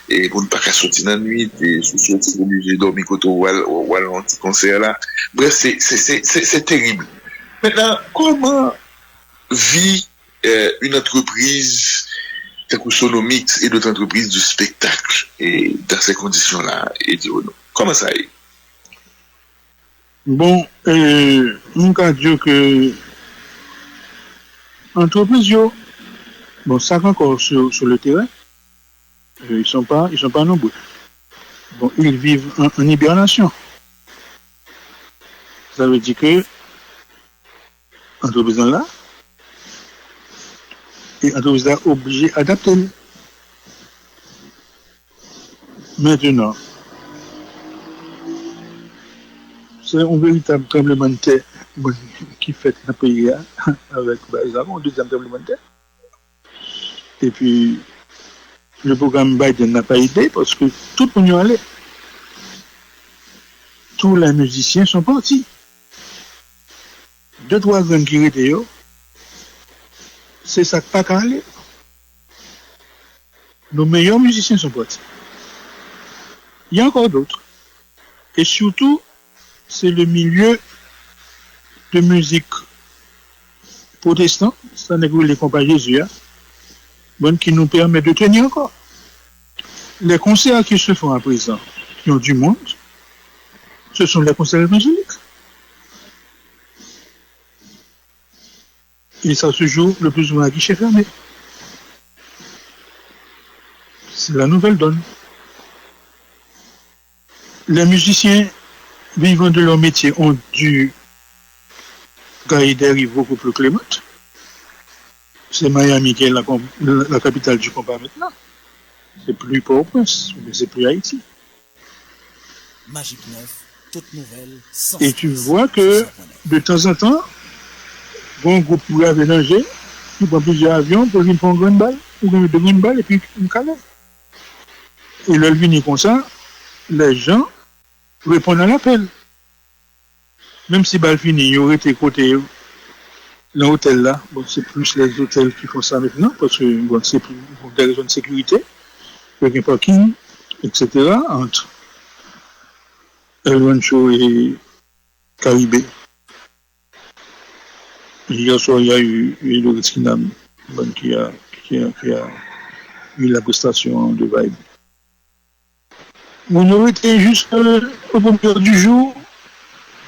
Speaker 1: et pour ne pas qu'à sortir dans la nuit, et sortir obligé de dormir au concert là. Bref, c'est terrible. Maintenant, comment vit une entreprise Sonomix et d'autres entreprises du spectacle et dans ces conditions-là, et comment ça est?
Speaker 2: Bon, on peut dire que entreprise, bon, ça encore sur le terrain, ils sont pas nombreux. Bon, ils vivent en hibernation. Ça veut dire que entreprise là, et entreprise là obligée d'adapter. Maintenant, c'est un véritable tremblement de terre qui fait dans le pays avec un deuxième tremblement de terre. Et puis, le programme Biden n'a pas aidé parce que tout le monde y allait. Tous les musiciens sont partis. 2-3 grands qui étaient là, c'est ça qui n'a pas aller. Nos meilleurs musiciens sont partis. Il y a encore d'autres. Et surtout, c'est le milieu de musique protestant, ça n'est que les compas Jésus, qui nous permet de tenir encore. Les concerts qui se font à présent, qui ont du monde, ce sont les concerts évangéliques. Et ça se joue le plus souvent à guichet fermé. C'est la nouvelle donne. Les musiciens vivant de leur métier ont dû gagner des rives beaucoup plus clémentes. C'est Miami qui est la capitale du compas maintenant. C'est plus Port-au-Prince, mais c'est plus Haïti.
Speaker 3: Magique 9, toute nouvelle.
Speaker 2: Et tu vois que de temps en temps, un groupe pour la mélanger, il prend plusieurs avions pour venir prendre une balle, ou deux grandes balles, et puis une calais. Et là, venu comme ça, les gens répondent à l'appel. Même si balle fini, il aurait été côté l'hôtel là, bon, c'est plus les hôtels qui font ça maintenant, parce que bon, c'est plus pour des raisons de sécurité, avec un parking, etc., entre El Rancho et Caribé. Hier soir, il y a eu Loris Kinam qui a eu la prestation de vibe. On aurait été juste au premier du jour,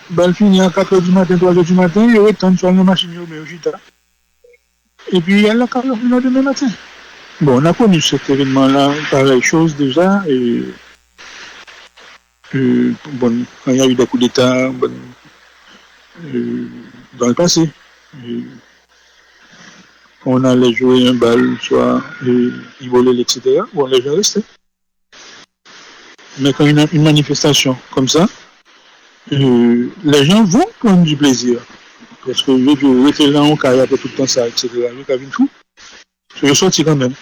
Speaker 2: balle fini à 4h du matin, 3h du matin, il y aurait temps de faire la machine au Gita. Et puis il y a la carrière le lendemain matin. Bon, on a connu cet événement-là, pareille chose déjà, et bon, quand il y a eu des coups d'État, bon, dans le passé. On allait jouer un bal, soit ils volaient, etc. Bon, les gens restaient. Mais quand il y a une manifestation comme ça, les gens vont prendre du plaisir. Parce que je rester là, on carrière tout le temps ça, etc. Je suis fou. Je suis sorti quand même.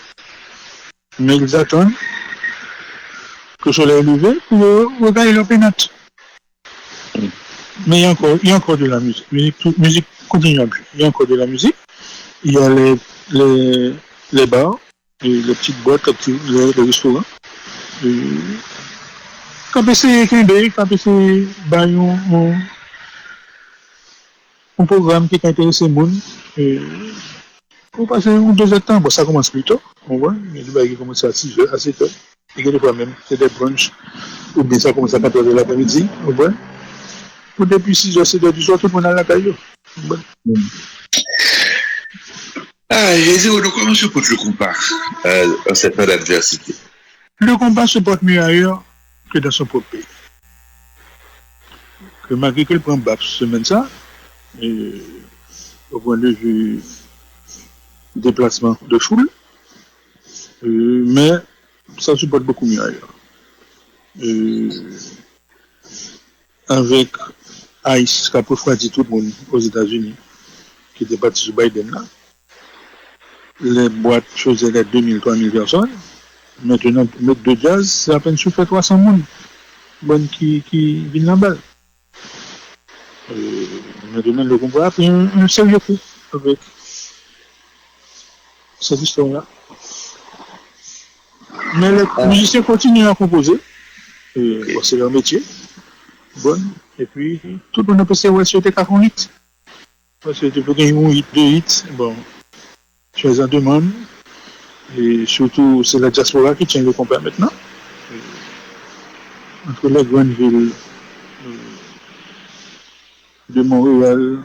Speaker 2: Mais ils attendent que le soleil levé pour regarder leur pénate. Mais il y a encore de la musique. Musique continue à bouger. Il y a encore de la musique. Il y a les bars, les petites boîtes, les restaurants. Quand c'est Québec, quand c'est un programme qui intéresse le monde, on passe un ou 2 heures de temps. Bon, ça commence plus tôt, on voit. Mais le bail commence à 6h, à 7h. Et des fois même, c'est des brunchs. Ou bien ça commence à 4h de l'après-midi, on voit. Depuis 6h, 7h du soir, tout le monde a la caillou.
Speaker 1: Ah, et donc comment se porte le compas en cette période d'adversité?
Speaker 2: Le combat se porte mieux ailleurs que dans son propre pays. Que malgré qu'il prend BAF semaine ça, au point de vue déplacement de foule, mais ça se porte beaucoup mieux ailleurs. Avec ICE qui a refroidi tout le monde aux États-Unis, qui était parti sur Biden là, les boîtes faisaient les 2000, 3000 personnes. Maintenant, mettre de jazz, c'est à peine souffert 300 personnes bonnes qui viennent la balle. Maintenant, le combat a pris un sérieux coup avec cette histoire-là. Mais les musiciens continuent à composer. Bon, c'est leur métier. Bon. Et puis, tout le monde peut se voir sur tes 48. Parce que tu peux gagner un hit, 2 hits. Bon, tu les en demandes. Et surtout, c'est la diaspora qui tient le combat maintenant. Entre les grandes villes de Montréal,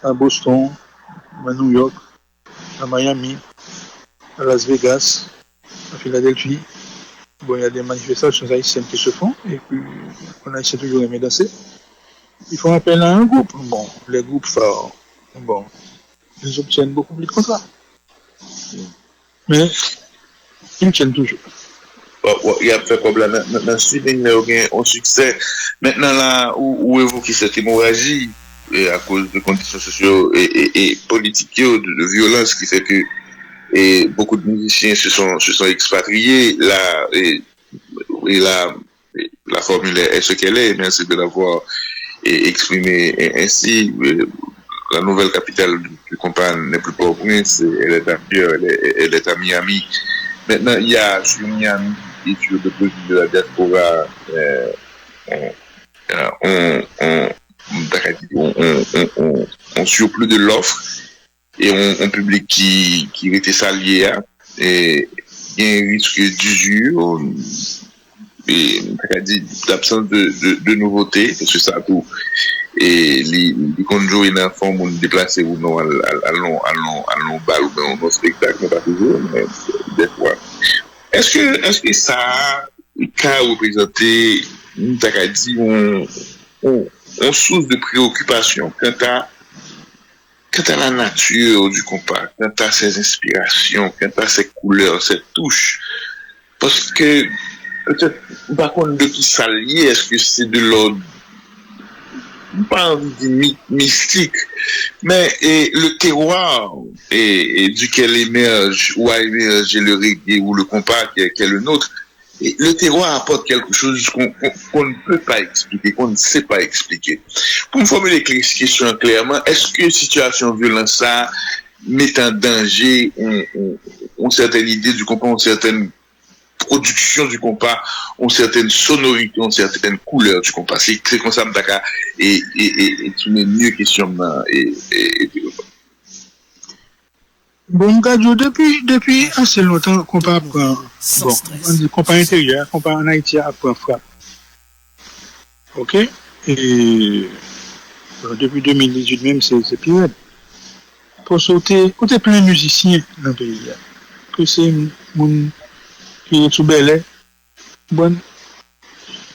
Speaker 2: à Boston, à New York, à Miami, à Las Vegas, à Philadelphie. Bon, il y a des manifestations haïtiennes qui se font, et puis on a essayé toujours aimé danser. Ils font appel à un groupe. Bon, les groupes forts, bon, ils obtiennent beaucoup plus de contrats. Mais ils tiennent toujours.
Speaker 1: Il y a fait comme là, dans ce film, il y a un succès. Maintenant, là, où évoquer cette hémorragie, à cause de conditions sociales et politiques, de violence, qui fait que beaucoup de musiciens se sont expatriés. Là, et la formule est ce qu'elle est. Merci de l'avoir exprimé ainsi. la nouvelle capitale du compas n'est plus Port-au-Prince, elle est à Pierre, elle est à Miami. Maintenant, il y a sur Miami et sur le pays de la diaspora, on surplus de l'offre et on public qui était salié et il y a un risque d'usure et d'absence de nouveautés, parce que ça tout et les conjouer dans la forme où déplacer ou non allons bal ou dans nos spectacles, mais pas toujours, mais des fois. Est-ce que ça a représenté on source de préoccupation quant à la nature du compas, quant à ses inspirations, quant à ses couleurs, ses touches, parce que peut-être par contre de qui s'allier, est-ce que c'est de l'ordre pas mystique, mais le terroir et duquel émerge ou a émergé le reggae ou le compas qui est le nôtre, et le terroir apporte quelque chose qu'on ne peut pas expliquer, qu'on ne sait pas expliquer. Pour me formuler les questions clairement, est-ce que situation violente ça met en danger une certaine idée du compas, une certaine production du compas, ont certaines sonorités, ont certaines couleurs du compas. C'est comme ça, Mdaka, et tu n'es mieux questionnement.
Speaker 2: Bon, depuis assez longtemps, compas prend, bon, on dit compas intérieur, compas en Haïti apprend frappe. Ok? Et depuis 2018 même, c'est pire. Pour sauter, on est plein de musiciens dans le pays. Que c'est mon qui est tout bel, bon,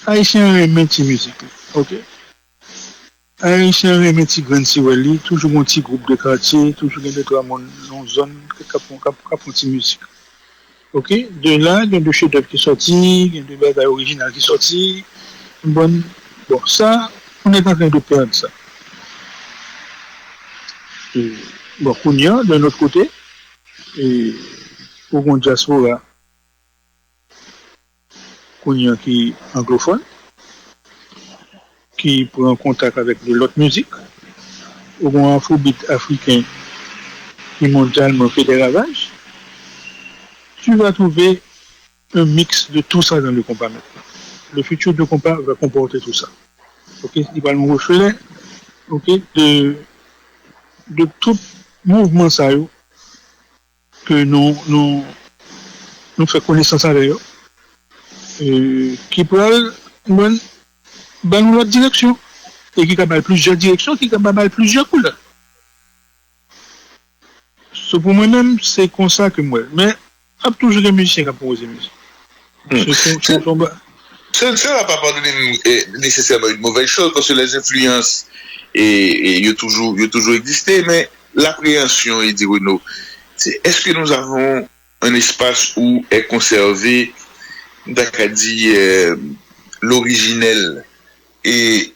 Speaker 2: Haïtien aime ti musique, ok? Haïtien aime ti grand siweli, toujours un petit groupe de quartier, toujours des trois monde dans zone qui font ti musique. Ok? De là, il y a des chefs-d'œuvre qui sortent, il y a des bagages originales qui sortent, bon, ça, on est en train de perdre ça. Et, bon, Kounia, de notre côté, et pour mon diaspora, Kounia qui est anglophone, qui prend contact avec de l'autre musique, ou un afrobeat africain qui mondialement fait des ravages, tu vas trouver un mix de tout ça dans le compas maintenant. Le futur de compas va comporter tout ça. Ok, il va nous refléter, ok, de tout mouvement ça que nous fait connaissance avec eux, qui peut dans l'autre direction et qui a plusieurs directions, qui a plusieurs couleurs. So, pour moi-même, c'est comme ça que moi. Mais il y a toujours des musiciens qui posent des musiques.
Speaker 1: Ça ne va pas pardonner nécessairement une mauvaise chose parce que les influences ont toujours existé, mais l'appréhension, il dit Renaud, c'est est-ce que nous avons un espace où est conservé, d'Acadie, l'originel et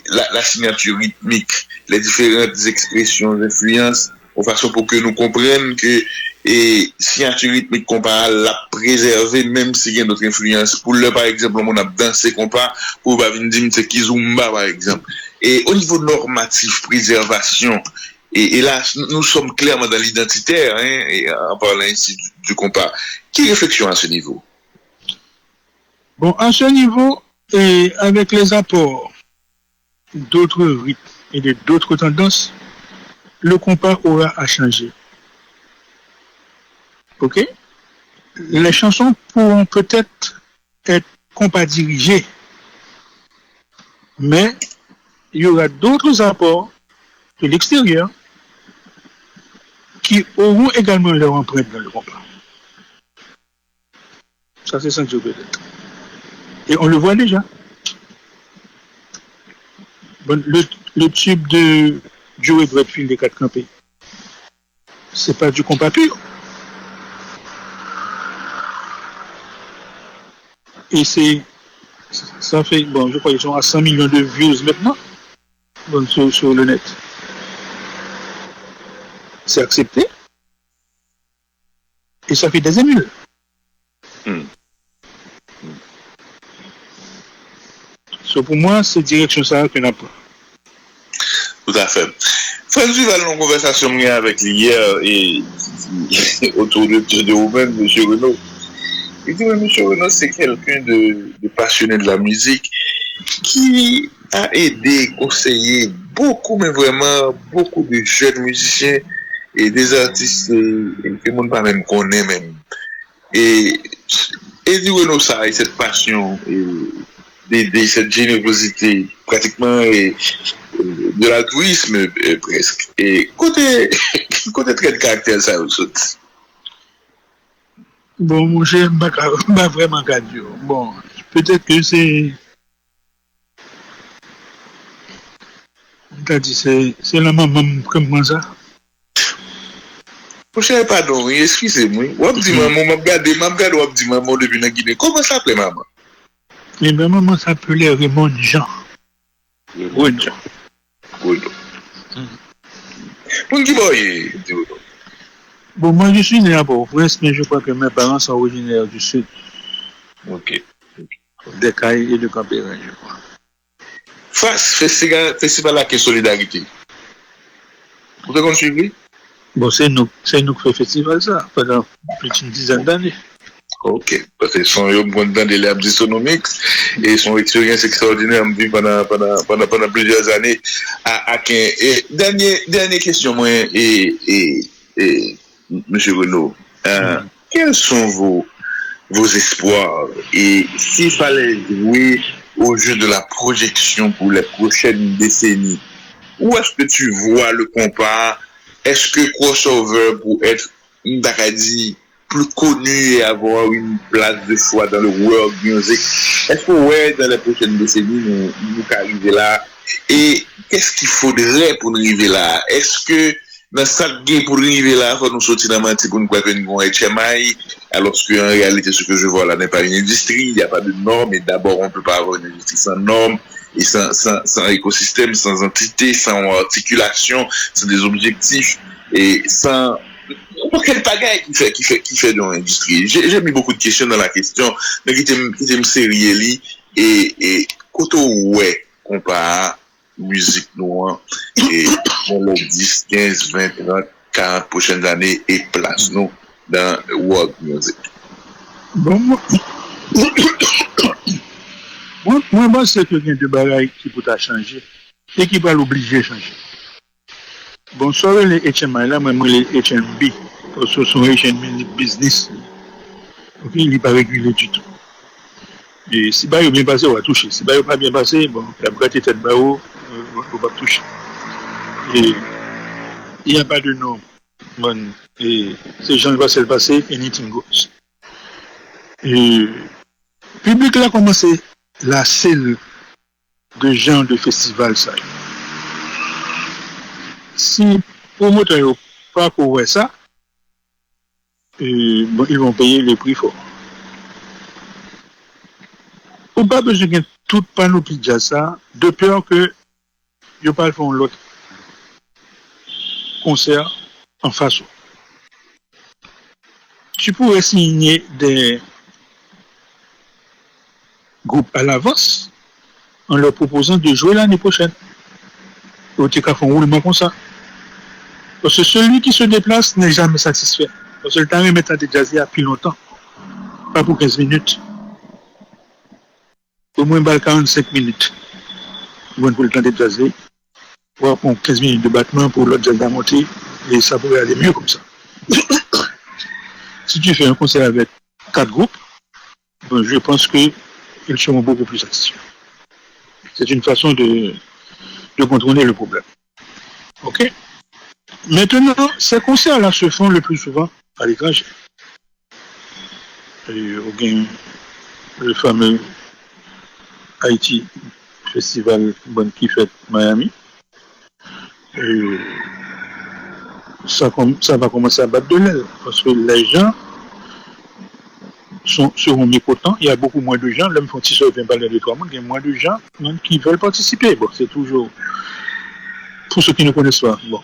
Speaker 1: la signature rythmique, les différentes expressions, influences, de façon pour que nous comprenions que signature rythmique compas la préserver même s'il y a d'autres influences. Pour le par exemple, on a dansé compas, pour dire c'est Kizumba par exemple. Et au niveau normatif, préservation, et là, nous sommes clairement dans l'identitaire, et en parlant ainsi du compas. Quelle réflexion à ce niveau?
Speaker 2: Bon, à ce niveau, et avec les apports d'autres rythmes et d'autres tendances, le compas aura à changer. Ok? Les chansons pourront peut-être être compas dirigées, mais il y aura d'autres apports de l'extérieur qui auront également leur empreinte dans le compas. Ça, c'est sans doute peut-être. Et on le voit déjà. Bon, le tube de Joey Bradfield des 4 campés, c'est pas du compas pur. Et ça fait, bon, je crois qu'ils sont à 100 millions de views maintenant, bon, sur le net. C'est accepté. Et ça fait des émules. So pour moi, c'est direction ça qu'on a pas.
Speaker 1: Tout à fait. Frère Duval, une conversation avec lui hier et autour de vous-même, M. Renaud. Il dit, M. Renaud, c'est quelqu'un de passionné de la musique qui a aidé, conseillé beaucoup, mais vraiment beaucoup de jeunes musiciens et des artistes que le monde pas même connaît même. Et dit Renaud ça, et cette passion, et cette générosité, pratiquement, et de l'altruisme presque. Et côté trait de caractère, ça aussi.
Speaker 2: Bon, mon cher, pas vraiment cadio. Bon, peut-être que c'est la maman comme ça.
Speaker 1: Mon cher, pardon, excusez-moi. On dit maman, m'a regardé, on dit maman depuis la Guinée. Comment ça s'appelle maman?
Speaker 2: Eh bien, maman s'appelait Raymond Jean.
Speaker 1: Raymond Jean. Pour qui boy?
Speaker 2: Bon, moi je suis né à Port-au-Prince, mais je crois que mes parents sont originaires du Sud.
Speaker 1: Ok.
Speaker 2: Des Cailles et de Campérin, je crois.
Speaker 1: Face festival là qui est solidarité. Vous avez suivi?
Speaker 2: Bon, c'est nous qui faisons festival ça, pendant plus d'une dizaine d'années.
Speaker 1: Ok, parce qu'ils sont dans des labs astronomiques et son expérience extraordinaire pendant plusieurs années à Quin. Et dernière question, moi, M. Renaud, quels sont vos espoirs et s'il fallait jouer au jeu de la projection pour les prochaines décennies, où est-ce que tu vois le compas? Est-ce que Crossover pour être plus connu et avoir une place de choix dans le world music, est-ce que ouais, dans les prochaines décennies nous arriver là? Et qu'est-ce qu'il faudrait pour nous arriver là? Est-ce que dans cette game pour arriver là, il faut nous sortir dans le pour nous croire que nous avons HMI, alors qu'en réalité, ce que je vois là n'est pas une industrie, il n'y a pas de normes, et d'abord, on ne peut pas avoir une industrie sans normes, et sans écosystème, sans entité, sans articulation, sans des objectifs, et sans quel pagaille qui fait dans l'industrie. J'ai mis beaucoup de questions dans la question, mais qui t'aime sérieux et quand on ouais compare musique noire et dans les 10, 15, 20, 30, 40 prochaines années et place nous dans world music.
Speaker 2: Bon, moi, c'est que il y a deux bagailles qui peuvent changer et qui peuvent l'obliger à changer. Bon, soit les HMI là, moi les HMB, parce que ce sont HMB business. Donc, il n'est pas régulé du tout. Et si il est bien passé, on va toucher. Si il n'est pas bien passé, bon, la boîte est tête barreau, on va toucher. Et il n'y a pas de norme. Bon, et ces gens vont se passer, anything goes. Et le public là a commencé la selle de gens de festival ça. Si promoteurs n'ont pas pour ça, bon, ils vont payer le prix fort. On n'a pas besoin de tout panoplie de ça, de peur que ils ne pas faire l'autre concert en face. Tu pourrais signer des groupes à l'avance en leur proposant de jouer l'année prochaine. Au cas font roulement comme ça. Parce que celui qui se déplace n'est jamais satisfait. Parce que le temps de mettre à des jazzy depuis longtemps. Pas pour 15 minutes. Au moins 45 minutes. Bon pour le temps de jazzy. Pour 15 minutes de battement pour l'autre jazz à monter. Et ça pourrait aller mieux comme ça. Si tu fais un concert avec 4 groupes, bon, je pense qu'ils seront beaucoup plus satisfaits. C'est une façon de contourner le problème. Ok? Maintenant, ces concerts-là se font le plus souvent à l'étranger. Le fameux Haïti Festival qui fait Miami. Et ça va commencer à battre de l'aile parce que les gens seront mécontents. Il y a beaucoup moins de gens. Là, ils font 6 heures, 20 balles de 3 mois. Il y a moins de gens même qui veulent participer. Bon, c'est toujours. Pour ceux qui ne connaissent pas, bon,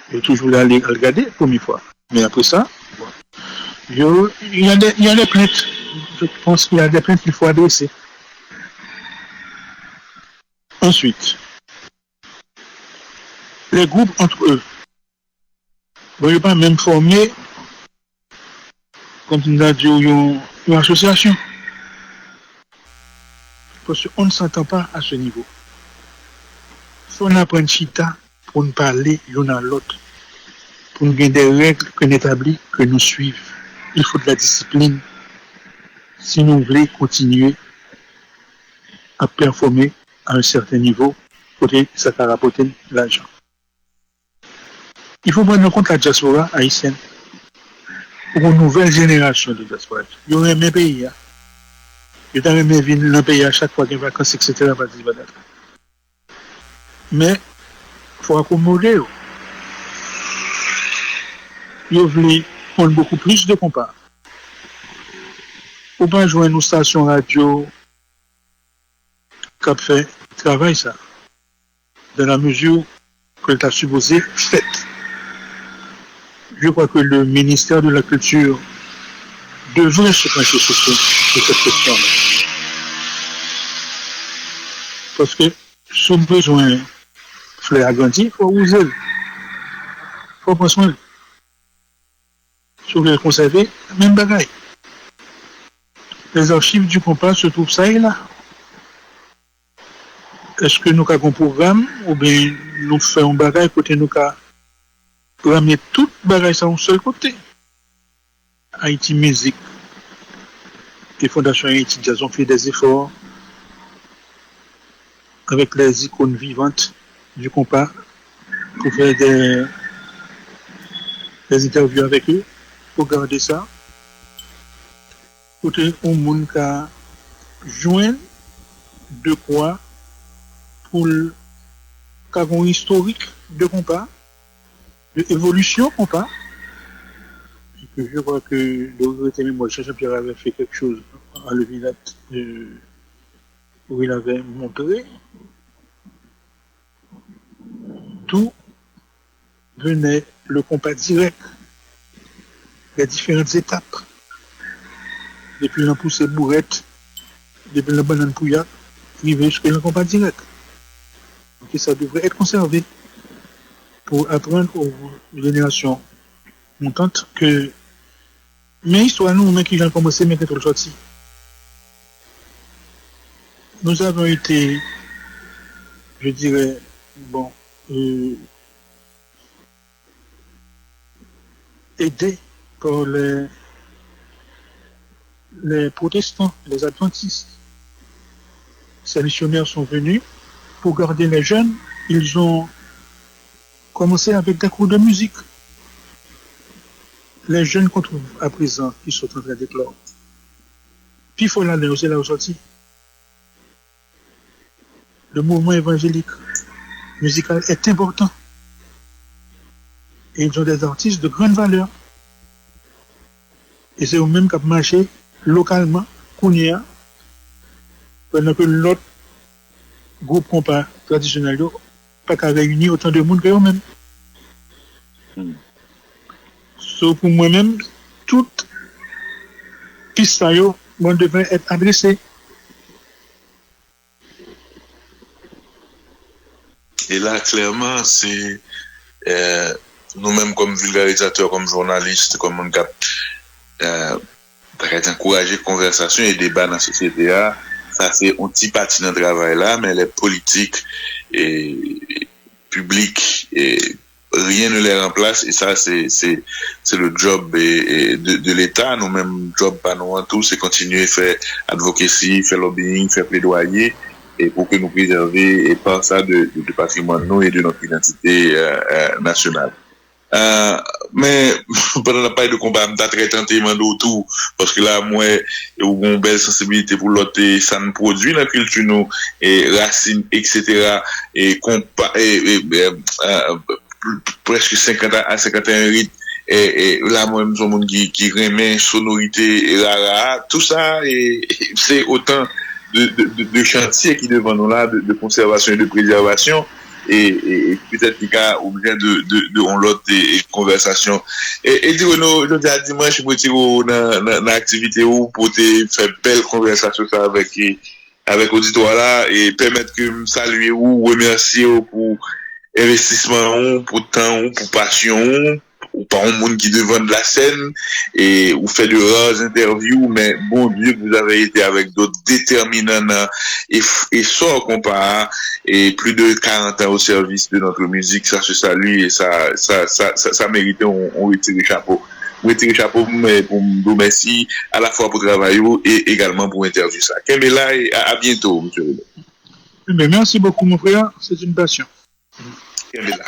Speaker 2: c'est toujours là à le regarder, première fois. Mais après ça, bon, il y a des plaintes. Je pense qu'il y a des plaintes qu'il faut adresser. Ensuite, les groupes entre eux. Bon, ils ne pas même formé, comme tu nous as dit, une association. Parce qu'on ne s'entend pas à ce niveau. Il faut apprendre chita pour nous parler l'un à l'autre, pour nous gagner des règles qu'on établit, que nous suivons. Il faut de la discipline si nous voulons continuer à performer à un certain niveau, pour que ça va rapporter l'argent. Il faut prendre en compte la diaspora haïtienne pour une nouvelle génération de diaspora. Il y aurait un pays. Il y aurait un pays dans le pays à chaque fois qu'il y a des vacances, etc. Mais il faut accommoder. Ils veulent prendre beaucoup plus de compas. Ou pas jouer une station radio qui a fait travail ça, dans la mesure que tu as supposé fait. Je crois que le ministère de la Culture devrait se pencher sur cette question-là. Parce que si on a besoin de faire agrandir, il faut user. Il faut prendre soin. Si on veut le conserver, même bagaille. Les archives du compas se trouvent ça et là. Est-ce que nous avons un programme ou bien nous faisons un bagage côté nous avons ramené tout bagage sur un seul côté? Haïti Musique et Fondation Haïti Jazz ont fait des efforts avec les icônes vivantes du compas pour faire des interviews avec eux, pour garder ça. Pour que le monde joindre de quoi pour un historique de compas, de évolution compas. Et que je crois que le regretté mémoire Jean-Pierre avait fait quelque chose à le village où il avait montré. Tout venait le compas direct, les différentes étapes, depuis la poussée bourrette, depuis la banane pouillat, arriver jusqu'à le compas direct. Donc ça devrait être conservé pour apprendre aux générations montantes que mais histoire nous, qui ont commencé, mais que sorti. Nous avons été, je dirais, bon, aidés par les protestants, les adventistes. Ces missionnaires sont venus pour garder les jeunes. Ils ont commencé avec des cours de musique. Les jeunes qu'on trouve à présent, ils sont en train d'éclore. Puis il faut l'aller aussi là sorti. Le mouvement évangélique musical est important. Et ils ont des artistes de grande valeur. Et c'est eux-mêmes qui ont marché localement, Kounia, pendant que l'autre groupe compas traditionnel n'a pas qu'à réunir autant de monde que eux-mêmes. So, pour moi-même, toute piste devrait être adressée.
Speaker 1: Et là, clairement, c'est nous-mêmes comme vulgarisateurs, comme journalistes, comme on cap encourager conversation et débat dans la société. Ça, c'est un petit parti dans le travail là, mais les politiques et publics et rien ne les remplace et ça c'est le job de l'État. Nous-mêmes, job pas nous en tout, c'est continuer à faire advocacy, faire lobbying, faire plaidoyer et pour que nous préserver et par ça de patrimoine nous et de notre identité nationale. Mais pendant la période de combat, je suis très tenté tout parce que là, moi, j'ai une belle sensibilité pour l'autre, ça nous produit la culture, nous, et racines, etc. Et presque 50 à 51 rythmes. Et là, moi, je suis un monde qui remet sonorité, tout ça, et c'est autant de chantiers qui devant nous là, de conservation et de préservation. Et peut-être qu'il y a obligé de on l'autre conversation. Et dis-nous, je dis à dimanche, je suis dans l'activité où pour te faire belle conversation ça avec auditoire là et permettre que me saluer ou remercier pour investissement, pour temps, pour passion, ou pas un monde qui devant de la scène, et vous faites de rares interviews, mais bon Dieu, vous avez été avec d'autres déterminants, et sans comparé, et plus de 40 ans au service de notre musique, ça se salue, et ça mérite, on retire le chapeau. On retire le chapeau, mais pour me remercier à la fois pour le travail et également pour l'interview ça. Kembela, et à bientôt, monsieur.
Speaker 2: Merci beaucoup, mon frère, c'est une passion.
Speaker 1: Kembela.